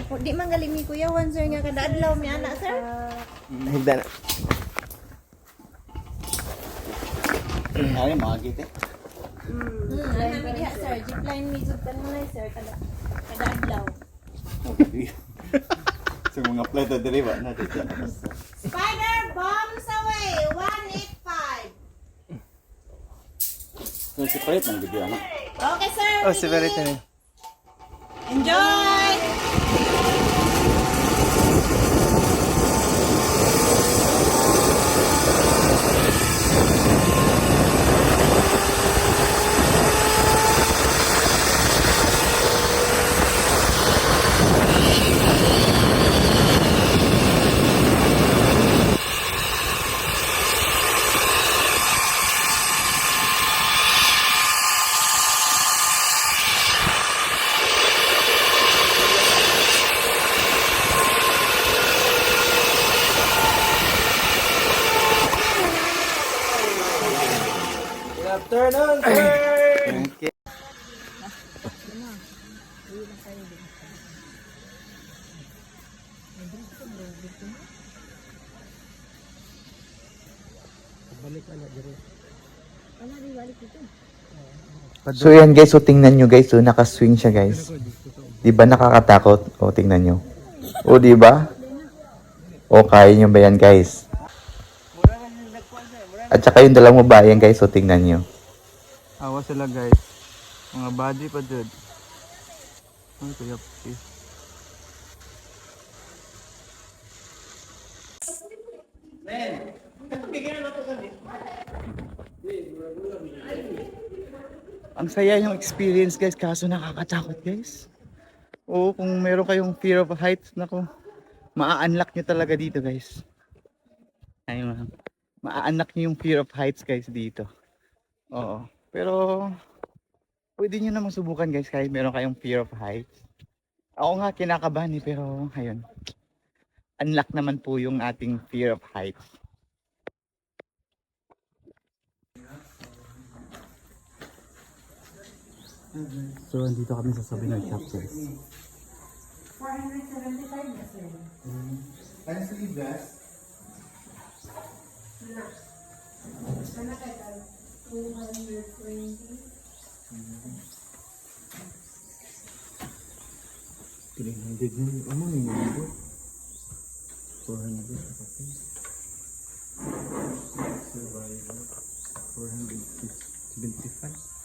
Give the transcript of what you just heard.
Di man galing ni Kuya Juan, sir, nga kada adlaw mi ana, sir. Higda na. Ay, mga gite. Nami diha, sir. Zipline mi jud kan mo sir, kada adlaw. So, mga plato diri ba na dito. Spider bombs away 185. So, si Parit ng video, ano? Okay, sir. Oh, separate na. Enjoy. Afternoon, sir! Okay. So yan guys, so tingnan nyo guys, so nakaswing siya guys. Di ba nakakatakot? O tingnan nyo. O di ba? O kaya nyo ba yan guys? At saka yung dalawang babae yan guys, so tingnan nyo. Awa sila guys. Mga body pa dyan. Ay, kuya. Ang saya yung experience guys, kaso nakakatakot guys. Oo, kung meron kayong fear of heights, naku, maa-unlock nyo talaga dito guys. Ayun, maa-unlock nyo yung fear of heights guys dito. Oo, pero pwede nyo namang subukan guys kahit meron kayong fear of heights. Ako nga kinakabahan pero ayun, unlock naman po yung ating fear of heights. So, andito kami sa Sabinag Chapters. 475 na, sir. Ano sa libras? Sana kaya 220. 300 na yung ano yung mga 400 sa kapit. Survivor. 475.